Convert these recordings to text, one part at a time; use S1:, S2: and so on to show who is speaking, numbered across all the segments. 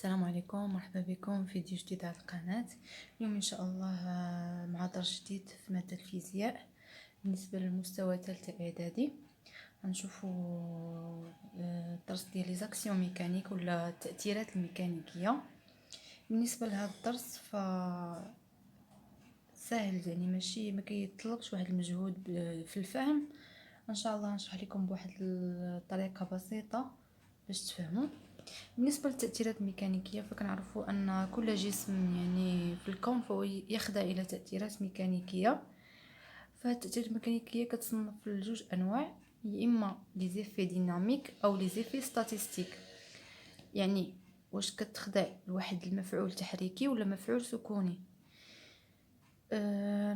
S1: السلام عليكم، مرحبا بكم في فيديو جديد على القناة. اليوم ان شاء الله مع درس جديد في مادة الفيزياء بالنسبة للمستوى ثالثة اعدادي. غنشوفوا الدرس ديال لي زاكسيون ميكانيك ولا التأثيرات الميكانيكية. بالنسبة لهذا الدرس ف سهل، يعني ماشي ما كيطلبش واحد المجهود في الفهم. ان شاء الله نشرح لكم بواحد الطريقة بسيطة باش تفهموا. بالنسبة للتأثيرات الميكانيكية فكنعرفوا أن كل جسم يعني في الكون فهو يخضع إلى تأثيرات ميكانيكية. فالتأثيرات الميكانيكية كتصنف لجوج أنواع، يا إما لي زيفي ديناميك أو لي زيفي ستاتيستيك، يعني واش كتخضع لواحد المفعول تحريكي ولا مفعول سكوني.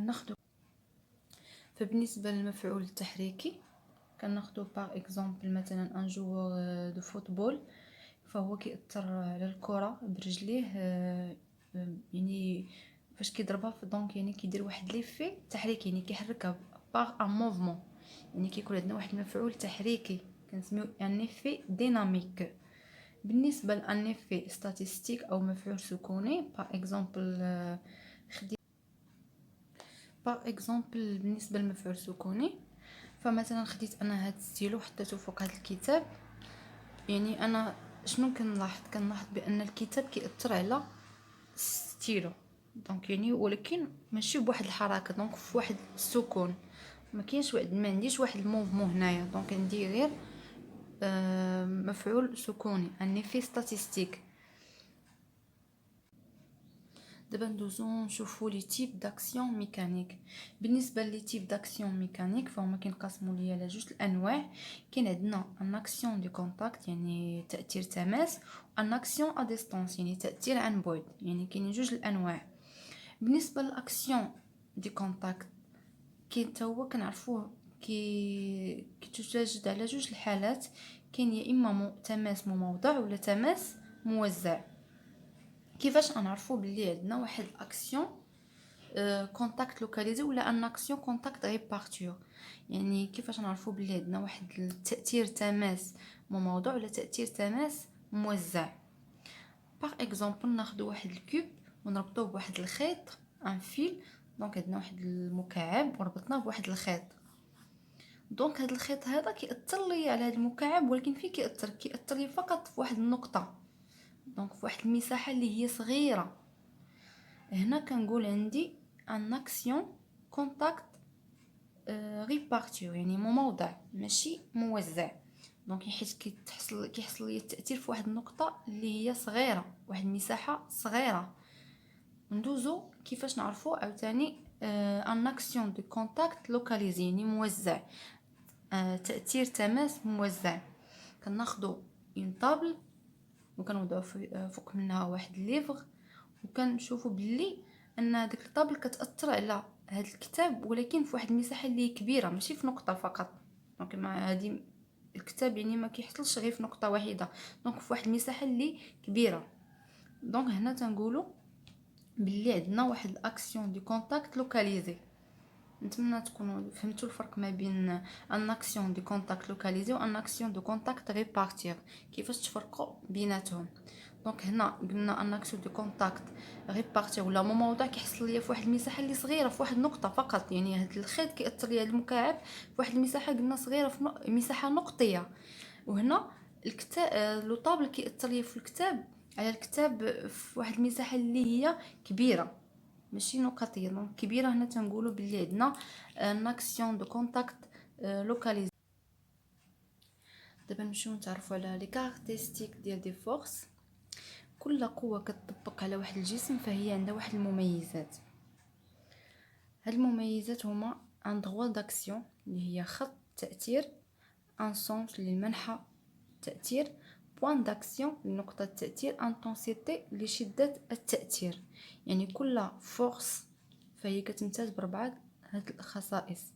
S1: ناخدو فبالنسبة للمفعول التحريكي كناخدو باغ اكزومبل مثلا ان جوور دو فوتبول، فهو كيأثر على الكرة برجليه، يعني فاش كيضربها دونك يعني كيدير واحد ليفي تحريكي، يعني كيحركها باغ ان موفمون، يعني كيكون عندنا واحد المفعول تحريكي كنسميو ان ايفي ديناميك. بالنسبه لان ايفي ستاتيستيك او مفعول سكوني باغ اكزومبل بالنسبه للمفعول السكوني، فمثلا خديت انا هاد ستيلو حطيته فوق هاد الكتاب، يعني انا شنو كنلاحظ بان الكتاب كيأثر على ستيلو، دونك يعني ولكن ماشي بواحد الحركه، دونك في واحد السكون، ما كاينش واحد، ما عنديش واحد الموفمون هنايا، دونك عندي غير مفعول سكوني ان ايفي ستاتيستيك. دابا ندوزو نشوفو لي تيب داكسيون ميكانيك. بالنسبه لي تيب داكسيون ميكانيك فهما كينقسموا ليا على جوج الانواع. كاين عندنا ان اكسيون دو كونتاكت يعني تاثير تماس، وان اكسيون ا ديستانس يعني تاثير عن بعد، يعني كاينين جوج الانواع. بالنسبه للاكسيون دي كونتاكت كاين حتى هو كنعرفوه كيتواجد على جوج الحالات، كاين يا اما تماس مموضع ولا تماس موزع. كيفاش غنعرفوا بلي عندنا واحد الاكسيون كونتاكت لوكاليزي ولا ان اكسيون كونتاكت ريبارتيو، يعني كيفاش نعرفوا بلي عندنا واحد التاثير تماس مموضع ولا تاثير تماس موزع. باغ اكزومبل ناخذ واحد الكوب ونربطوه بواحد الخيط ان فيل، دونك عندنا واحد المكعب وربطناه بواحد الخيط، دونك هذا الخيط هذا كيأثر لي على هذا المكعب، ولكن فين كيأثر لي فقط في واحد النقطه، دونك في واحد المساحه اللي هي صغيره. هنا كنقول عندي ان اكسيون كونتاكت ريبارتيو يعني مموضع ماشي موزع، دونك حيت كيحصل لي التاثير في واحد النقطه اللي هي صغيره، واحد المساحه صغيره. ندوزو كيفاش نعرفو عاوتاني ان اكسيون دو كونتاكت لوكاليزي يعني موزع، تاثير تماس موزع. كناخدو اون طابل وكنوضعو فوق منها واحد الليفغ، وكنشوفو بلي ان ديك الطابل كتاثر على هذا الكتاب، ولكن في واحد المساحه اللي كبيره ماشي في نقطه فقط، دونك مع هذه الكتاب يعني ما كيحصلش غير في نقطه واحده، دونك في واحد المساحه اللي كبيره. دونك هنا تنقولوا باللي عندنا واحد الاكسيون دي كونتاكت لوكاليزي. نتمنى تكونوا فهمتوا الفرق ما بين ان اكسيون دي كونتاكت لوكاليزي وان اكسيون دو كونتاكت ريبارتير، كيفاش تفرقوا بيناتهم. دونك هنا قلنا ان اكسيون دو كونتاكت ريبارتير ولا مموضع كيحصل ليا في واحد المساحه اللي صغيره في واحد نقطه فقط، يعني هذا الخيط كيأثر ليا المكعب في واحد المساحه قلنا صغيره في مساحه نقطيه. وهنا الكتاب لو طابل كيأثر ليا في الكتاب على الكتاب في واحد المساحه اللي هي كبيره ماشي نقطيه، دونك كبيره. هنا تنقولوا باللي عندنا ان اكسيون دو كونتاكت لوكاليزي. دابا نمشيو نتعرفوا على لي كاركتيرستيك ديال دي فورس. كل قوه كتطبق على واحد الجسم فهي عندها واحد المميزات. هاد المميزات هما ان دروا داكسيون اللي هي خط تاثير، ان سونس للمنحى تاثير، بوان داكسيون لنقطه التاثير، انتونسيتي لشده التاثير. يعني كل فورس فهي كتمتاز بربعه هاد الخصائص: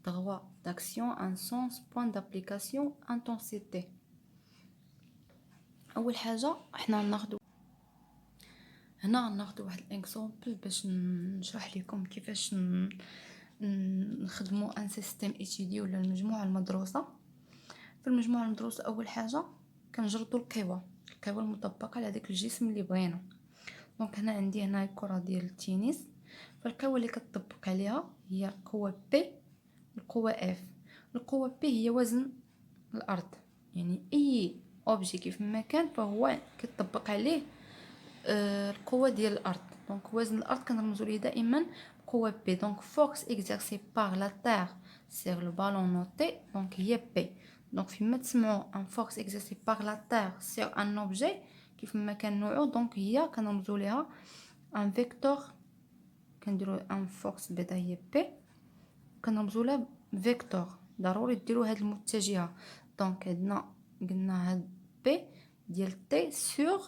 S1: droit d'action, un sens, point d'application, intensité. اول حاجه حنا ناخذ واحد الاكزامبل باش نشرح لكم كيفاش نخدموا ان سيستيم ايتيدي ولا المجموعه المدروسه. في المجموعه المدروسه اول حاجه كنجردوا القوى، القوى المطبقه على داك الجسم اللي بغينا. دونك هنا عندي هنا الكره ديال التنس، فالقوه اللي كتطبق عليها هي القوه بي والقوه اف. القوه بي هي وزن الارض، يعني اي اوبجي كيف ما كان فهو كيطبق عليه القوه ديال الارض. دونك وزن الارض كنرمزوا ليه دائما قوه بي. دونك فورس اكزercée par la terre sur le ballon noté دونك هي بي. دونك فيما تسمعوا ان فورس اكزercée par la terre sur un objet كيف ما كان نوعه دونك هي كنرمزوا ليها ان فيكتور. كنديروا ان فورس بيتا هي بي كنرمزوا لها فيكتور. ضروري ديروا هاد المتجهه. دونك عندنا قلنا هاد بي ديال تي سور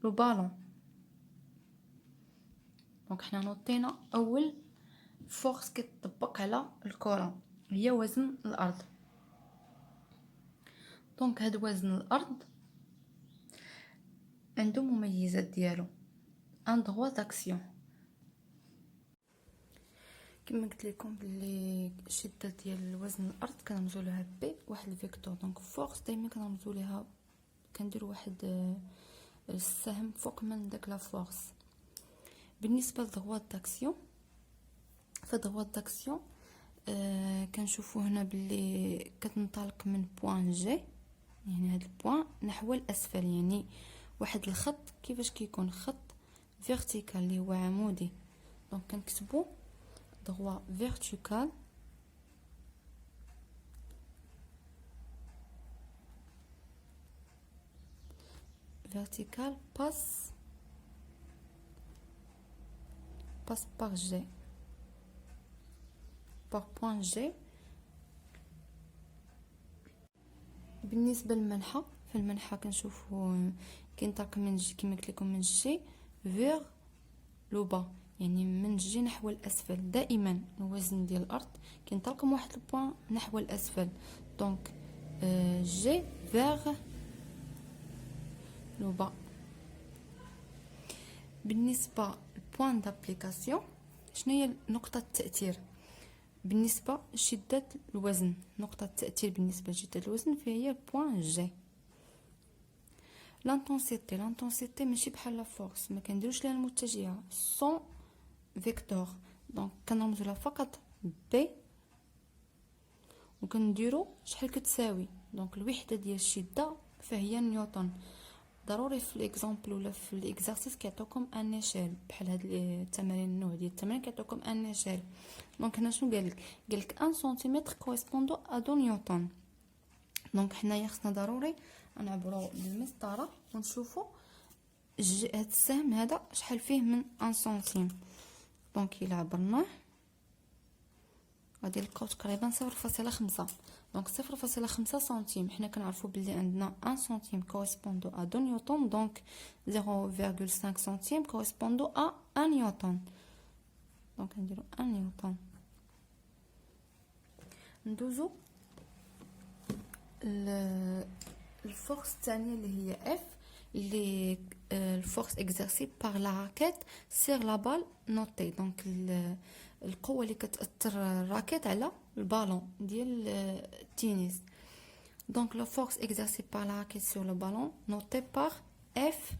S1: لو بالون. دونك حنا نوطينا اول فورس كتطبق على الكره هي وزن الارض. دونك هاد وزن الارض عنده مميزات ديالو ان دروا داكسيون. كما قلت لكم باللي الشده ديال وزن الارض كنرمزوا لها بي واحد الفيكتور. دونك فورس دائما كنرمزوا لها كنديروا واحد السهم فوق من داك لا فورس. بالنسبه لدروا داكسيون فدروا داكسيون كنشوفوا هنا باللي كتنطلق من بوين جي، يعني هذا البوين نحو الاسفل، يعني واحد الخط كيفاش كيكون خط فيرتيكال اللي هو عمودي. دونك كنكتبوا دروا فيرتيكال vertical passe par G par point G. بالنسبه للمنحى فالمنحى كنشوفوا كينطلق من جي كما قلت لكم من جي فيغ لو با، يعني من جي نحو الاسفل. دائما الوزن ديال الارض كينطلق من واحد البوين نحو الاسفل. دونك جي فيغ لو با. بالنسبه للبوين دابليكاسيون شنو هي نقطه التاثير بالنسبه لشده الوزن؟ نقطه التاثير بالنسبه لشده الوزن فهي بوين جي. لانتونسيتي ماشي بحال لا فورس، ما كنديروش لها المتجهه سون فيكتور. دونك كنرمزوا لها فقط بي وكنديروا شحال كتساوي. دونك الوحده ديال الشده فهي نيوتن. ضروري في ليكزامبل ولا في ليكزارسيس كيعطوكم ان ايشيل بحال هاد التمارين النوع ديال التمارين كيعطوكم ان ايشيل. دونك هنا شنو قالك 1 سنتيمتر كوريسبوندو ا 2 نيوتن. دونك حنايا خصنا ضروري نعبروا بالمسطره ونشوفوا هاد السهم هذا شحال فيه من 1 سنتيم. دونك الا عبرناه غادي نلقاو تقريبا 0.5. دونك 0.5 سنتيم حنا كنعرفوا بلي عندنا 1 سنتيم كوريسبوندو ا 2 نيوتن. دونك 0.5 سنتيم كوريسبوندو ا 1 نيوتن. دونك نديرو 1 نيوتن. ندوزو الفورس الثانيه اللي هي اف، اللي الفورس اكزercée par la raquette sur la balle notée. دونك القوه اللي كتاثر الراكيت على البالون ديال التنس. دونك لا فورس exercée par la raquette sur le ballon notée par F.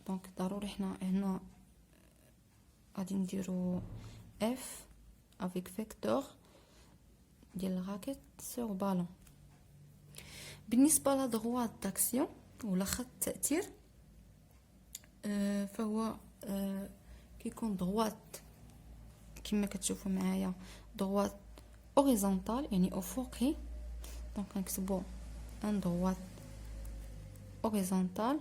S1: دونك ضروري حنا هنا غادي نديرو F avec vecteur ديال الراكيت sur ballon. بالنسبه لدغوا داكسيون ولا خط التاثير فهو كيكون دغوات كما كتشوفوا معايا دغوات اوريزونتال يعني افقي. دونك نكتبوا ان دغوات اوريزونتال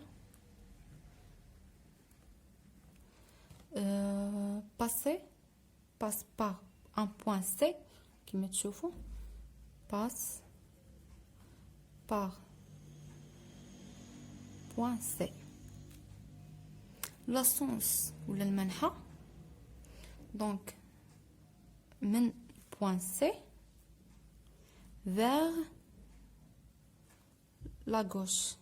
S1: passe par un point C كما تشوفوا passe par point C. لا سونس ولا المنحى دونك من point C vers la gauche.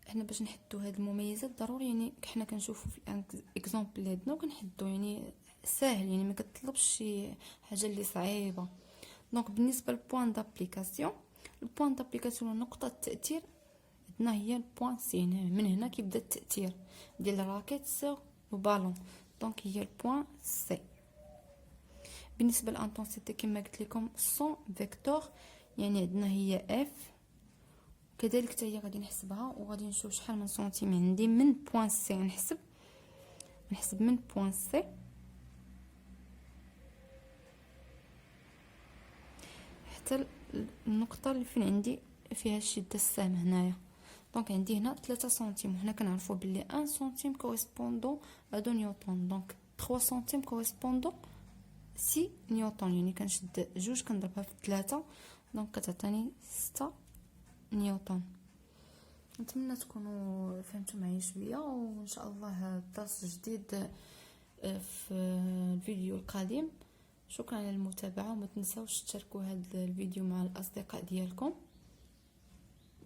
S1: حنا باش نحدوا هاد المميزات ضروري يعني حنا كنشوفوا في اكزامبل اللي عندنا وكنحدوا، يعني ساهل، يعني ما كتطلبش شي حاجه اللي صعيبه. دونك بالنسبه للبوان دابليكاسيون، البوان دابليكاسيون نقطه التاثير عندنا هي البوان سي. من هنا كيبدا التاثير ديال الراكيت سو البالون، دونك هي البوان سي. بالنسبه للانتونسيتي كما قلت لكم 100 فيكتور، يعني عندنا هي اف، كذلك حتى هي غادي نحسبها وغادي نشوف شحال من سنتيم عندي من بوان سي. نحسب من بوان سي حتى النقطه اللي فين عندي فيها الشده السهم هنايا. دونك عندي هنا 3 سنتيم، وهنا كنعرفوا بلي 1 سنتيم كوريسبوندون ا 2 نيوتن، دونك 3 سنتيم كوريسبوندون 6 نيوتن، يعني كنشد جوج كنضربها في 3 دونك كتعطيني 6 نيوتن. نتمنى تكونوا فهمتوا معايا شويه، وان شاء الله درس جديد في الفيديو القادم. شكرا على المتابعه، وما تنساوش تشاركوا هذا الفيديو مع الاصدقاء ديالكم.